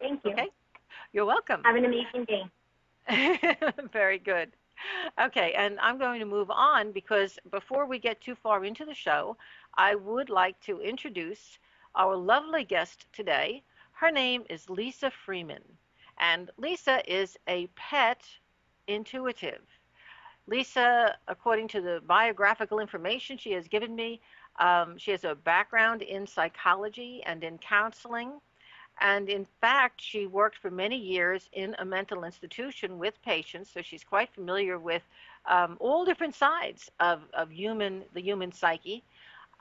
Thank you. Okay, you're welcome. Have an amazing day. Very good. Okay, and I'm going to move on because before we get too far into the show, I would like to introduce our lovely guest today. Her name is Lisa Freeman, and Lisa is a pet intuitive. Lisa, according to the biographical information she has given me, she has a background in psychology and in counseling. And in fact, she worked for many years in a mental institution with patients, so she's quite familiar with all different sides of the human psyche.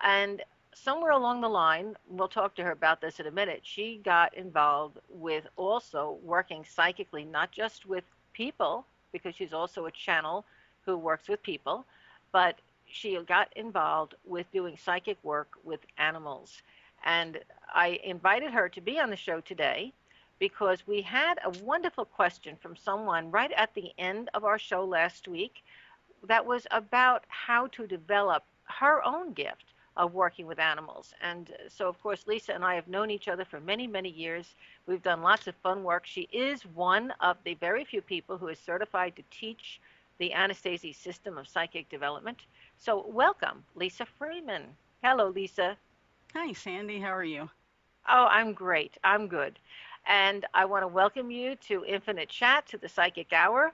And somewhere along the line, we'll talk to her about this in a minute, she got involved with also working psychically, not just with people, because she's also a channel who works with people, but she got involved with doing psychic work with animals. And I invited her to be on the show today because we had a wonderful question from someone right at the end of our show last week that was about how to develop her own gift of working with animals. And so, of course, Lisa and I have known each other for many, many years. We've done lots of fun work. She is one of the very few people who is certified to teach the Anastasi system of psychic development. So, welcome, Lisa Freeman. Hello, Lisa. Hi, Sandy. How are you? Oh, I'm great. I'm good. And I want to welcome you to Infinite Chat, to the Psychic Hour.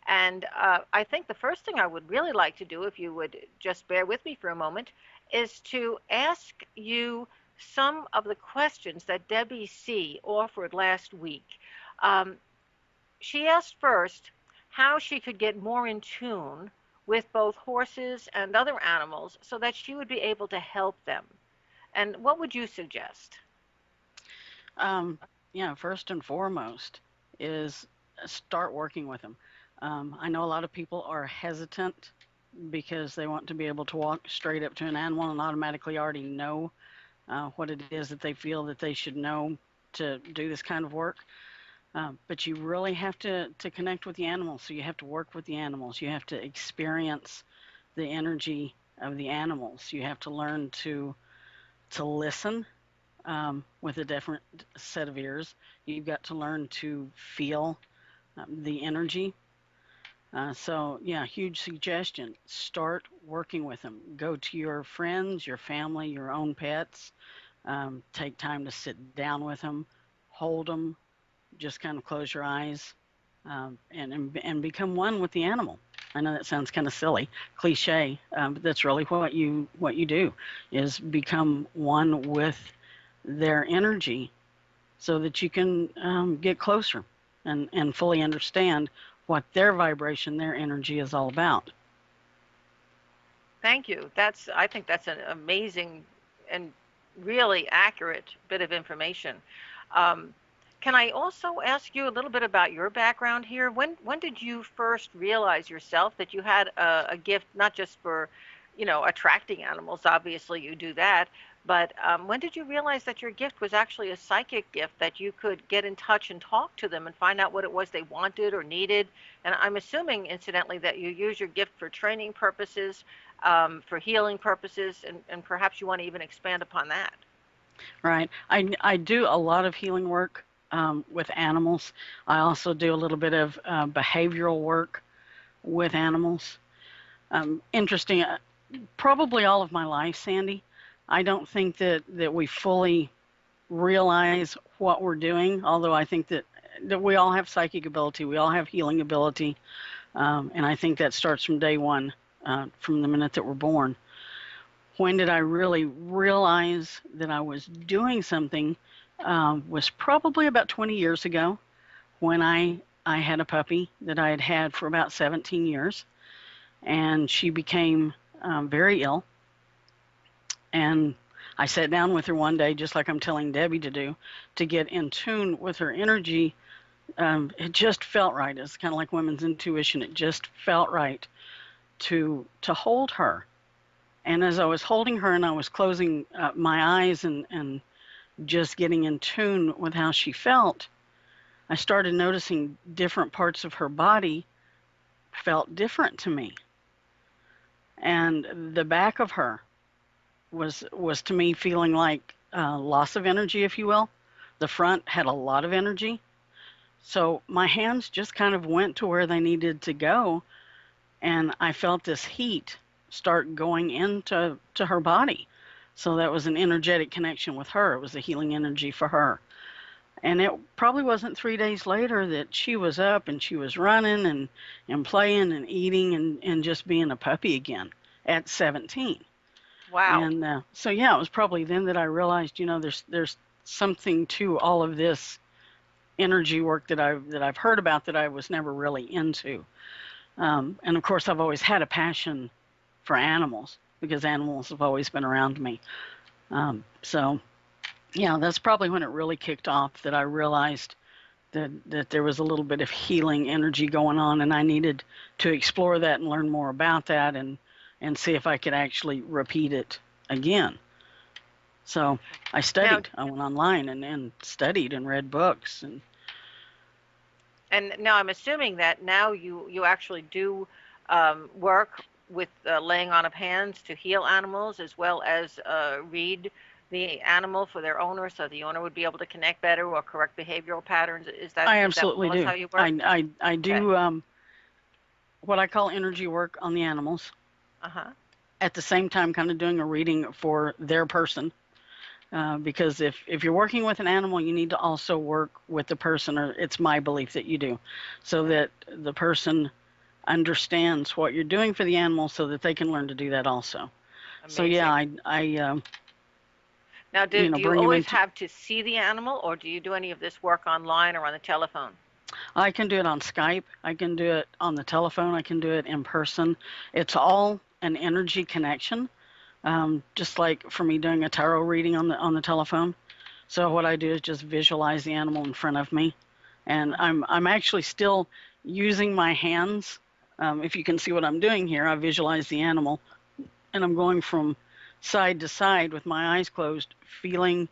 And I think the first thing I would really like to do, if you would just bear with me for a moment, is to ask you some of the questions that Debbie C. offered last week. Um, she asked first how she could get more in tune with both horses and other animals so that she would be able to help them. And what would you suggest? Um, First and foremost is start working with them. I know a lot of people are hesitant because they want to be able to walk straight up to an animal and automatically already know what it is that they feel that they should know to do this kind of work. But you really have to connect with the animals. So you have to work with the animals. You have to experience the energy of the animals. You have to learn to listen with a different set of ears. You've got to learn to feel the energy. Huge suggestion. Start working with them. Go to your friends, your family, your own pets. Take time to sit down with them, hold them, just kind of close your eyes, and become one with the animal. I know that sounds kind of silly, cliche, but that's really what you do is become one with their energy, so that you can get closer and fully understand what their vibration, their energy is all about. Thank you. I think that's an amazing and really accurate bit of information. Um, can I also ask you a little bit about your background here? When did you first realize yourself that you had a gift, not just for, attracting animals? Obviously, you do that. But when did you realize that your gift was actually a psychic gift, that you could get in touch and talk to them and find out what it was they wanted or needed? And I'm assuming, incidentally, that you use your gift for training purposes, for healing purposes, and perhaps you want to even expand upon that. Right. I do a lot of healing work with animals. I also do a little bit of behavioral work with animals. Interesting. Probably all of my life, Sandy. I don't think that we fully realize what we're doing, although I think that we all have psychic ability. We all have healing ability. And I think that starts from day one, from the minute that we're born. When did I really realize that I was doing something was probably about 20 years ago, when I had a puppy that I had had for about 17 years. And she became very ill. And I sat down with her one day, just like I'm telling Debbie to do, to get in tune with her energy. It just felt right. It's kind of like women's intuition. It just felt right to hold her. And as I was holding her and I was closing my eyes and just getting in tune with how she felt, I started noticing different parts of her body felt different to me. And the back of her was to me feeling like loss of energy, if you will. the front had a lot of energy. So my hands just kind of went to where they needed to go, and I felt this heat start going into her body. So that was an energetic connection with her. It was a healing energy for her. And it probably wasn't 3 days later that she was up and she was running and playing and eating and just being a puppy again at 17. Wow. And so yeah, it was probably then that I realized, there's something to all of this energy work that I've heard about that I was never really into. And of course, I've always had a passion for animals because animals have always been around me. So yeah, that's probably when it really kicked off that I realized that there was a little bit of healing energy going on, and I needed to explore that and learn more about that and see if I could actually repeat it again. So I studied. I went online and studied and read books. And now I'm assuming that now you actually do work with laying on of hands to heal animals, as well as read the animal for their owner, so the owner would be able to connect better or correct behavioral patterns. Is that I absolutely do. How you work? I do what I call energy work on the animals. At the same time, kind of doing a reading for their person. Because if you're working with an animal, you need to also work with the person, or it's my belief that you do, so that the person understands what you're doing for the animal so that they can learn to do that also. Amazing. So yeah, I now, do you always have to see the animal, or do you do any of this work online or on the telephone? I can do it on Skype. I can do it on the telephone. I can do it in person. It's all an energy connection, just like for me doing a tarot reading on the telephone. So what I do is just visualize the animal in front of me, and I'm actually still using my hands. If you can see what I'm doing here, I visualize the animal, and I'm going from side to side with my eyes closed, feeling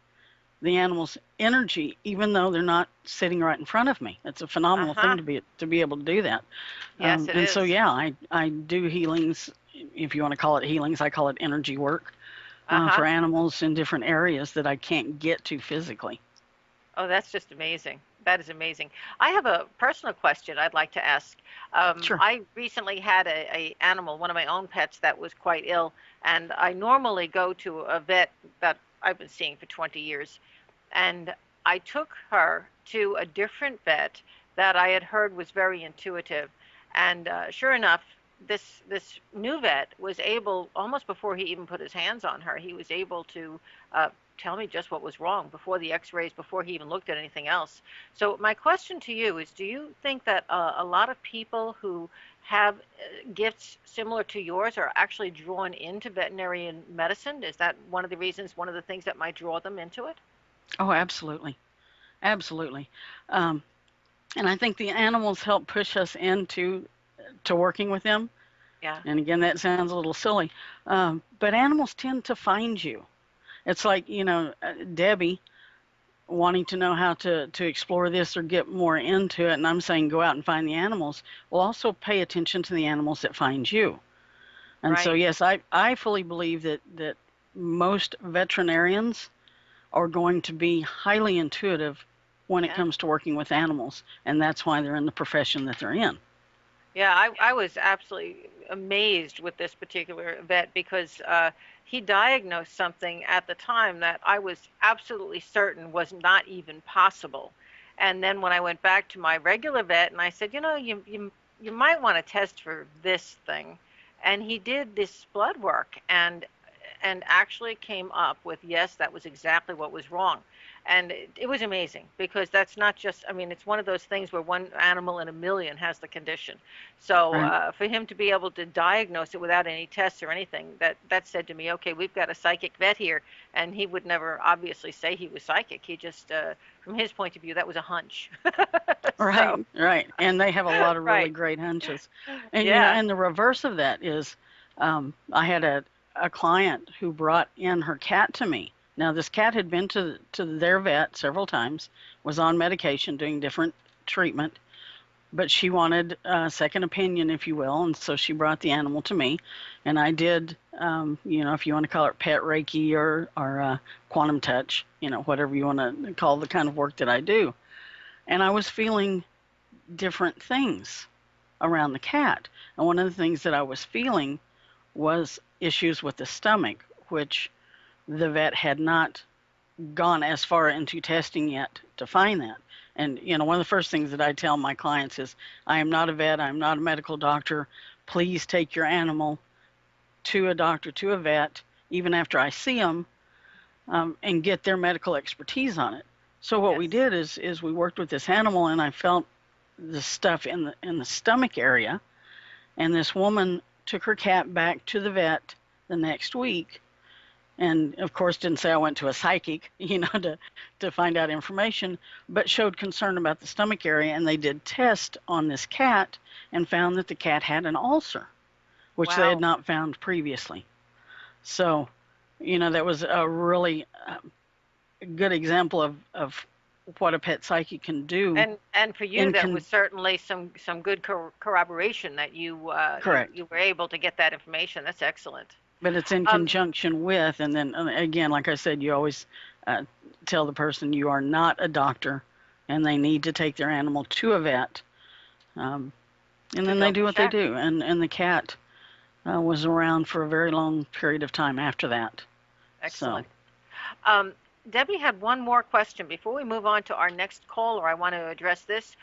the animal's energy, even though they're not sitting right in front of me. It's a phenomenal thing to be able to do that. Yes, it is. So yeah, I do healings, if you want to call it healings. I call it energy work for animals in different areas that I can't get to physically. Oh, that's just amazing. That is amazing. I have a personal question I'd like to ask. Sure. I recently had a animal, one of my own pets, that was quite ill, and I normally go to a vet that I've been seeing for 20 years, and I took her to a different vet that I had heard was very intuitive, and sure enough, this new vet was able, almost before he even put his hands on her, he was able to tell me just what was wrong before the x-rays, before he even looked at anything else. So my question to you is, do you think that a lot of people who have gifts similar to yours are actually drawn into veterinarian medicine? Is that one of the reasons, one of the things that might draw them into it? Oh, absolutely. Absolutely. And I think the animals help push us into working with them. Yeah. And again, that sounds a little silly, but animals tend to find you. It's like, Debbie wanting to know how to explore this or get more into it, and I'm saying go out and find the animals. Well, also pay attention to the animals that find you. And so, yes, I fully believe that most veterinarians are going to be highly intuitive when it comes to working with animals, and that's why they're in the profession that they're in. Yeah, I was absolutely amazed with this particular vet because he diagnosed something at the time that I was absolutely certain was not even possible. And then when I went back to my regular vet and I said, you might want to test for this thing, and he did this blood work and actually came up with, yes, that was exactly what was wrong. And it was amazing because that's not just, it's one of those things where one animal in a million has the condition. So for him to be able to diagnose it without any tests or anything, that said to me, okay, we've got a psychic vet here. And he would never obviously say he was psychic. He just, from his point of view, that was a hunch. Right. And they have a lot of really great hunches. And, and the reverse of that is I had a client who brought in her cat to me. Now, this cat had been to their vet several times, was on medication, doing different treatment, but she wanted a second opinion, if you will, and so she brought the animal to me, and I did, if you want to call it pet Reiki or quantum touch, whatever you want to call the kind of work that I do, and I was feeling different things around the cat, and one of the things that I was feeling was issues with the stomach, which the vet had not gone as far into testing yet to find that. And, one of the first things that I tell my clients is, I am not a vet, I'm not a medical doctor. Please take your animal to a doctor, to a vet, even after I see them, and get their medical expertise on it. So what we Yes. did is we worked with this animal, and I felt the stuff in the stomach area. And this woman took her cat back to the vet the next week, and of course didn't say I went to a psychic, to find out information, but showed concern about the stomach area, and they did test on this cat and found that the cat had an ulcer, which they had Wow. not found previously. So, that was a really good example of what a pet psychic can do. And for you, And that can was certainly some good corroboration that you correct, were able to get that information. That's excellent. but it's in Um, conjunction with, and then again, like I said, you always uh, tell the person you are not a doctor, and they need to take their animal to a vet, um, and to then they double do what they check. do. And the cat was around for a very long period of time after that. So Excellent. Um, Debbie had one more question before we move on to our next caller. I want to address this.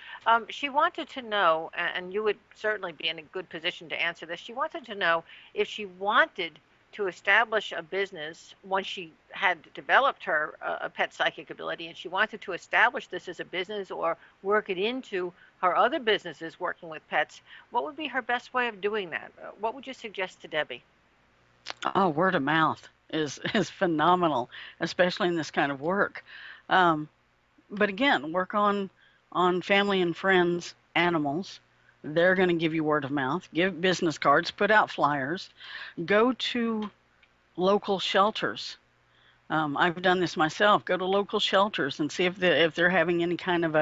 She wanted to know, and you would certainly be in a good position to answer this. She wanted to know if she wanted to establish a business once she had developed her a pet psychic ability, and she wanted to establish this as a business or work it into her other businesses working with pets. What would be her best way of doing that? What would you suggest to Debbie? oh, word of mouth is phenomenal, especially in this kind of work. Um, but again, work on family and friends, animals. They're going to give you word of mouth. Give business cards, put out flyers, go to local shelters. I've done this myself. Go to local shelters and see if they're having any kind of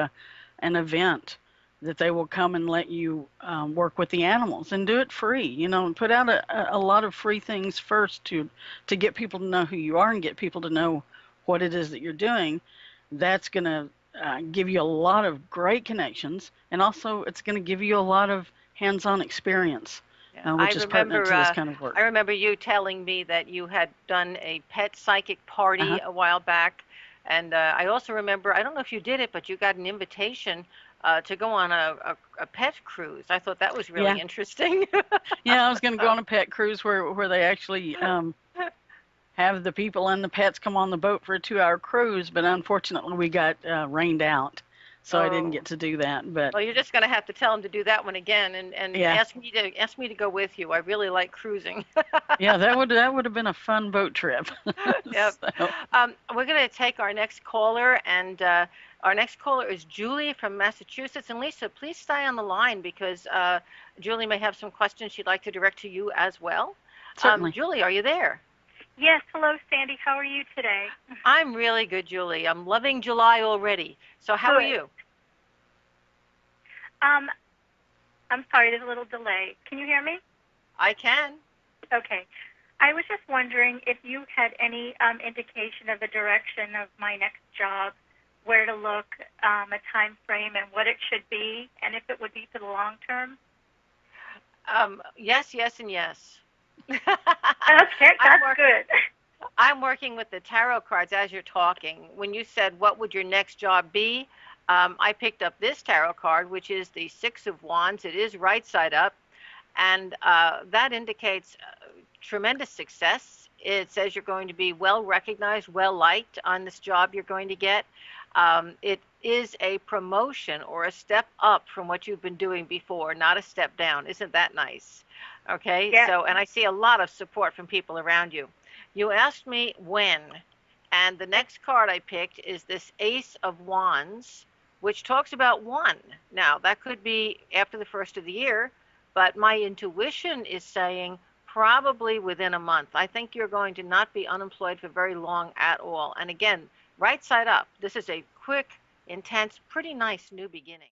an event that they will come and let you work with the animals and do it free. And put out a lot of free things first to get people to know who you are and get people to know what it is that you're doing. That's going to give you a lot of great connections, and also it's going to give you a lot of hands-on experience, Yeah, which is pertinent to this kind of I work. remember you telling me that you had done a pet psychic party Uh-huh. a while back, and I also remember, I don't know if you did it, but you got an invitation to go on a pet cruise. I thought that was really Yeah, interesting. yeah. I was going to go on a pet cruise where they actually have the people and the pets come on the boat for a 2-hour cruise, but unfortunately we got rained out, so I didn't Oh, get to do that. But well, you're just going to have to tell him to do that one again, and yeah, ask me to go with you. I really like cruising. yeah, that would have been a fun boat trip. Yep. So We're going to take our next caller, and our next caller is Julie from Massachusetts. And Lisa, please stay on the line because Julie may have some questions she'd like to direct to you as well. certainly. Julie, are you there? Yes, hello, Sandy. How are you today? I'm really good, Julie. I'm loving July already. So how are Good. you? Um, I'm sorry, there's a little delay. Can you hear me? I can. Okay. I was just wondering if you had any indication of the direction of my next job, where to look, a time frame, and what it should be, and if it would be for the long term. Yes, yes, and yes. Okay, I'm that's work, good. I'm working with the tarot cards as you're talking. When you said, what would your next job be? I picked up this tarot card, which is the Six of Wands. It is right side up, and that indicates tremendous success. It says you're going to be well recognized, well liked on this job you're going to get. It is a promotion or a step up from what you've been doing before, not a step down. Isn't that nice? Okay, Yeah. so, and I see a lot of support from people around you. You asked me when, and the next card I picked is this Ace of Wands, which talks about one. Now, that could be after the first of the year, but my intuition is saying probably within a month. I think you're going to not be unemployed for very long at all. And again, right side up, this is a quick, intense, pretty nice new beginning.